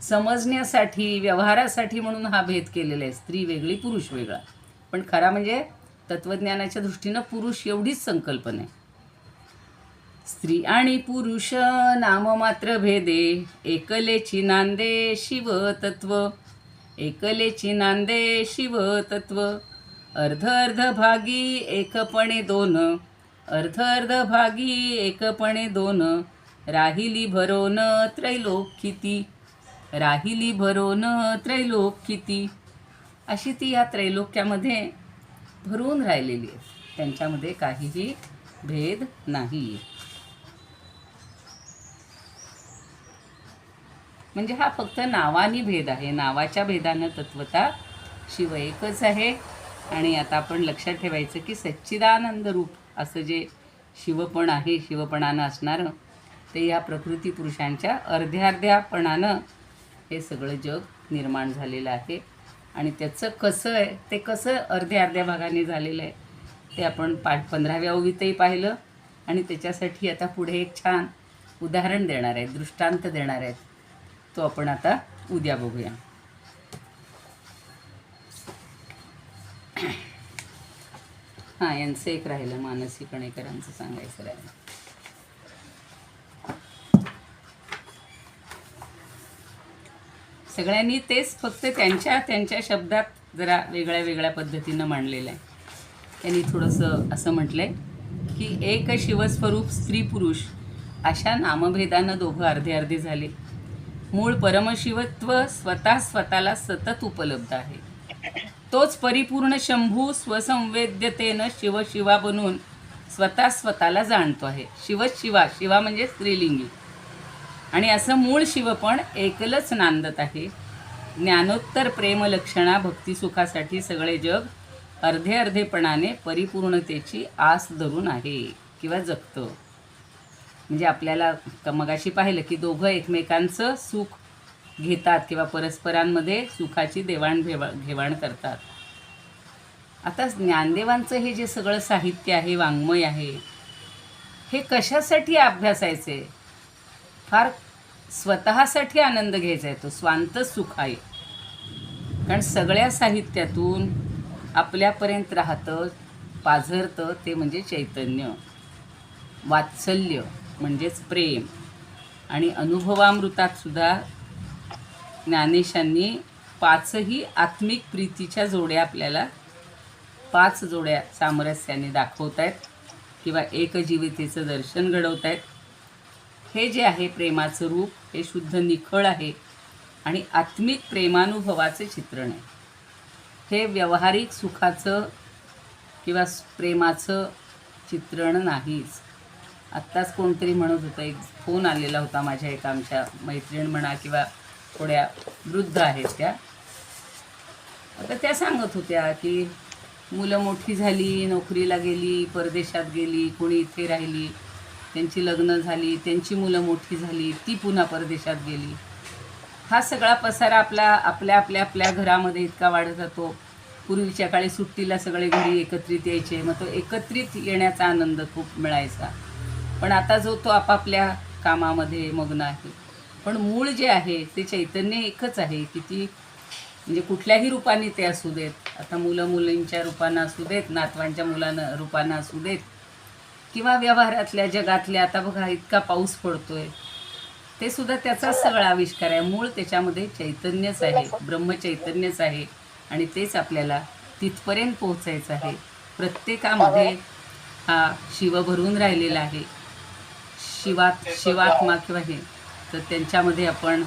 समजण्यासाठी व्यवहारासाठी म्हणून हा भेद केलेला आहे. स्त्री वेगळी पुरुष वेगळा, पण खरा म्हणजे तत्त्वज्ञानाच्या दृष्टीनं पुरुष एवढीच संकल्पना आहे. स्त्री आणि पुरुष नाममात्र भेदे, एकलेची नांदे शिव तत्व, एकलेची नांदे शिव तत्व. अर्ध अर्ध भागी एकपणे दोन, अर्ध अर्ध भागी एकपणे दोन. राहिली भरोन त्रैलोक्यती, राहिली भरोन त्रैलोक्यती. अशी ती या त्रैलोक्यामध्ये भरून राहिलेली आहे, त्यांच्यामध्ये काहीही भेद नाही. म्हणजे हा फक्त नावानी भेद आहे. नावाच्या भेदानं तत्वता शिव एकच आहे. आणि आता आपण लक्षात ठेवायचं की सच्चिदानंद रूप असं जे शिवपण आहे, शिवपणानं असणारं, ते या प्रकृती पुरुषांच्या अर्ध्या अर्ध्यापणानं हे सगळं जग निर्माण झालेलं आहे. आणि त्याचं कसं आहे, ते कसं अर्ध्या अर्ध्या भागाने झालेलं आहे ते आपण 15व्या ओवीतही पाहिलं. आणि त्याच्यासाठी आता पुढे एक छान उदाहरण देणार आहेत, दृष्टांत देणार आहेत, तो आपण आता उद्या बघूया. हां, यांचं एक राहिलं, मानसी कणेकरांचं सांगायचं राहिलं. सगळ्यांनी तेच फक्त त्यांच्या शब्दात जरा वेगळ्या वेगळ्या पद्धतीनं मांडलेलं आहे. त्यांनी थोडंसं असं म्हटलं आहे की एक शिवस्वरूप स्त्री पुरुष अशा नामभेदानं दोघं अर्धे अर्धे झाले. मूळ परमशिवत्व स्वतःला सतत उपलब्ध आहे. तोच परिपूर्ण शंभू स्वसंवेद्यतेनं शिवा बनून स्वतःला जाणतो आहे. शिवा म्हणजे स्त्रीलिंगी. आणि असं मूळ शिव पण एकलच नांदत आहे. ज्ञानोत्तर प्रेमलक्षणा भक्तिसुखासाठी सगळे जग अर्धे अर्धेपणाने परिपूर्णतेची आस धरून आहे किंवा जगतं. म्हणजे आपल्याला मगाशी पाहिलं की दोघं एकमेकांचं सुख घेतात किंवा परस्परांमध्ये सुखाची देवाणघेवाण करतात. आता ज्ञानदेवांचं हे जे सगळं साहित्य आहे, वाङ्मय आहे, हे कशासाठी अभ्यासायचे? फार स्वतःसाठी आनंद घ्यायचा आहे, तो स्वांत सुख आहे. कारण सगळ्या साहित्यातून आपल्यापर्यंत राहतं, पाझरतं ते म्हणजे चैतन्य. वात्सल्य म्हणजेच प्रेम. आणि अनुभवामृतात सुद्धा ज्ञानेशांनी 5ही आत्मिक प्रीतीच्या जोड्या आपल्याला 5 जोड्या सामरस्याने दाखवत आहेत किंवा एकजीवितेचं दर्शन घडवत आहेत. हे जे आहे प्रेमाचं रूप, हे शुद्ध निखळ आहे आणि आत्मिक प्रेमानुभवाचे चित्रण आहे. हे व्यावहारिक सुखाचं किंवा प्रेमाचं चित्रण नाहीच. आत्ताच कोणतरी म्हणत होतं, एक फोन आलेला होता माझ्या एका आमच्या मैत्रीण म्हणा किंवा थोड्या वृद्ध आहेत त्या. आता त्या सांगत होत्या की मुलं मोठी झाली, नोकरीला गेली, परदेशात गेली, कोणी इथे राहिली, त्यांची लग्न झाली, त्यांची मुलं मोठी झाली, ती पुन्हा परदेशात गेली. हा सगळा पसारा आपल्या घरामध्ये इतका वाढत जातो. पूर्वीच्या काळी सुट्टीला सगळे घरी एकत्रित यायचे, मग तो एकत्रित येण्याचा आनंद खूप मिळायचा. पण आता तो आपापल्या कामामध्ये मग्न आहे. पण मूळ जे आहे ते चैतन्य एकच आहे. किती म्हणजे कुठल्याही रूपाने ते असू देत, आता मुलींच्या रूपानं असू देत, नातवांच्या रूपानं असू देत, किंवा व्यवहारातल्या जगातल्या, आता बघा इतका पाऊस पडतोय, ते सुद्धा त्याचाच सगळा आविष्कार आहे. मूळ त्याच्यामध्ये चैतन्यच आहे, ब्रह्मचैतन्यच आहे. आणि तेच आपल्याला तिथपर्यंत पोहोचायचं आहे. प्रत्येकामध्ये हा शिव भरून राहिलेला आहे. शिवात्मा किंवा हे, तर त्यांच्यामध्ये आपण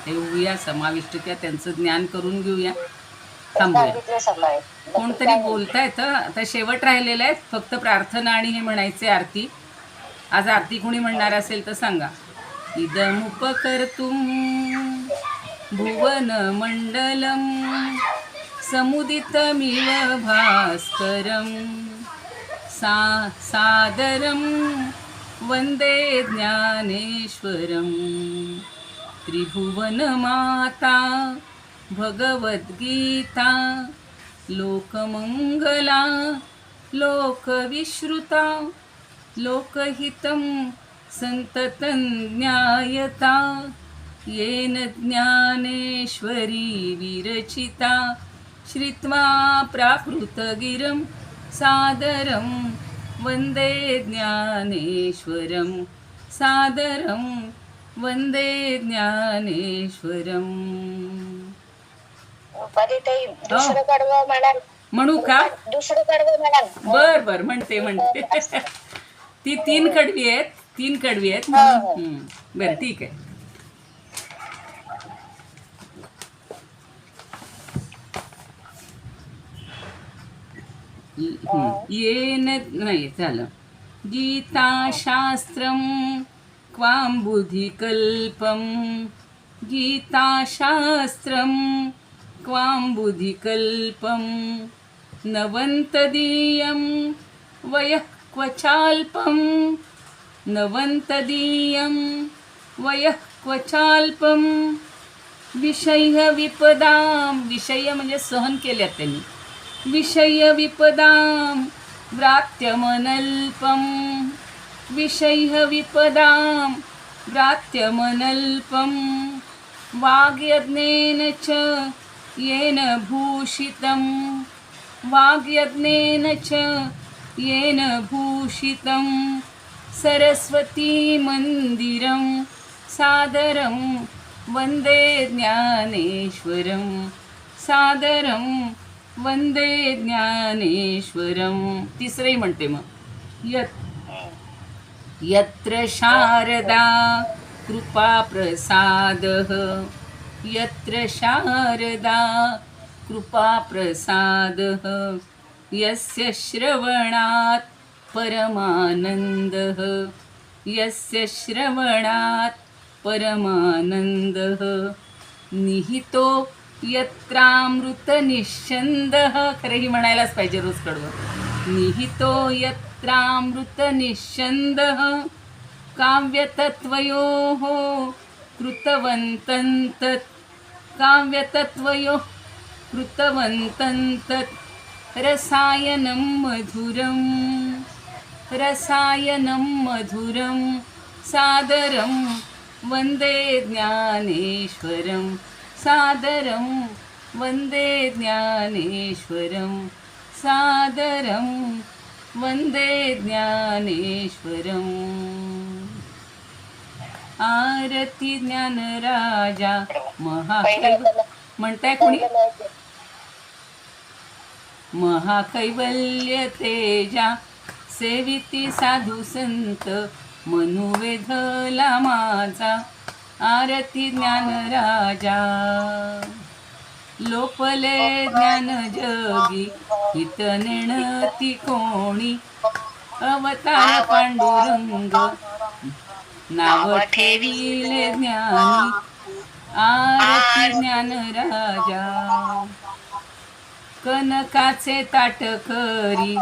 येऊया, समाविष्ट किंवा त्यांचं ज्ञान करून घेऊया. थांबूया. कोणतरी बोलतायत. आता शेवट राहिलेला आहे, फक्त प्रार्थना आणि हे म्हणायचे आरती. आज आरती कोणी म्हणणार असेल तर सांगा. इदमुपकर्तुं भुवन मंडलम समुदितमिव भास्करम सादरम वंदे ज्ञानेश्वरम. त्रिभुवनमाता भगवद्गीता लोकमंगला लोकविश्रुता लोकहितं संततं ज्ञायता. येन ज्ञानेश्वरी विरचिता श्रित्वा प्राकृतगिरं सादरं वंदे ज्ञानेश्वरं सादरं वंदे ज्ञानेश्वरं. दुसरं कडवं म्हणा. म्हणू का? दुसरं कडवं म्हणा. बर म्हणते. ती 3 कडवी आहेत. बरं ठीक आहे. येन नाही झालं. गीताशास्त्रं क्वां बुद्धिकल्पं गीताशास्त्रं क्वां बुद्धिकल्पं नवन्तदीयं वयः क्वचाल्पं नवन्तदीयं वयः क्वचाल्पं. विषयविपदां, विषय म्हणजे सहन केल्यात त्यांनी. विषयविपदां व्रात्यमनल्पं विषयविपदां व्रात्यमनल्पं. वाग्यज्ञेन च येन भूषितं वाग्यज्ञेन च येन भूषितं सरस्वती मंदिरं सादरं वन्दे ज्ञानेश्वरं सादरं वन्दे ज्ञानेश्वरं. तिसरंही म्हणते मग. यत्र शारदा कृपा प्रसादः यत्र शारदा कृपा प्रसादः यस्य श्रवणात् परमानन्दः यस्य श्रवणात् परमानन्दः निहितो यत्रामृतनिश्चन्दः. खरंही म्हणायलाच पाहिजे रोज कडवं. निहितो यत्रामृतनिश्चन्दः काव्यतत्त्वयोः कृतवन्तं तत् काव्यतत्त्वयोः कृतवन्तं तत् रसायनं मधुरं सादरं वन्दे ज्ञानेश्वरं सादरं वन्दे ज्ञानेश्वरं सादरं वन्दे ज्ञानेश्वरम्. आरती ज्ञानराजा महाकैवल्य म्हणताय कोणी? महाकैवल्य तेजा सेविती साधू संत मनुवेधला माझा. आरती ज्ञानराजा लोपले ज्ञान जगी हित नेणती कोणी. अवतार पांडुरंग नाव ठेविले ज्ञानी. आरती ज्ञानराजा कनकाचे ताट करी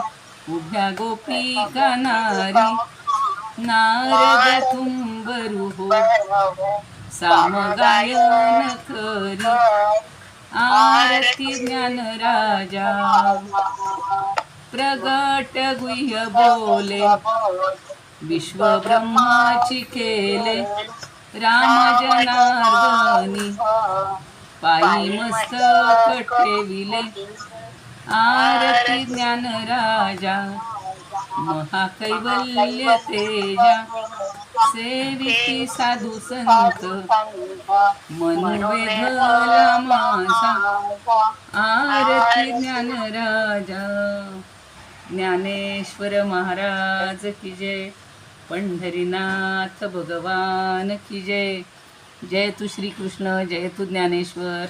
उभ्या गोपिका नारी. नारद तुंबरू हो सामगायन करी. आरती ज्ञानराजा प्रगट गुह्य बोले विश्व ब्रह्माची केले. राम जनार्दनी पायी मस्तक ठेविले. आरती ज्ञानराजा महाकैवल्य तेजा सेविती साधू संत मनवेधला माझा. आरती ज्ञानराजा. ज्ञानेश्वर महाराज की जय. पंढरीनाथ भगवान की जय. जय तू श्रीकृष्ण, जय तू ज्ञानेश्वर.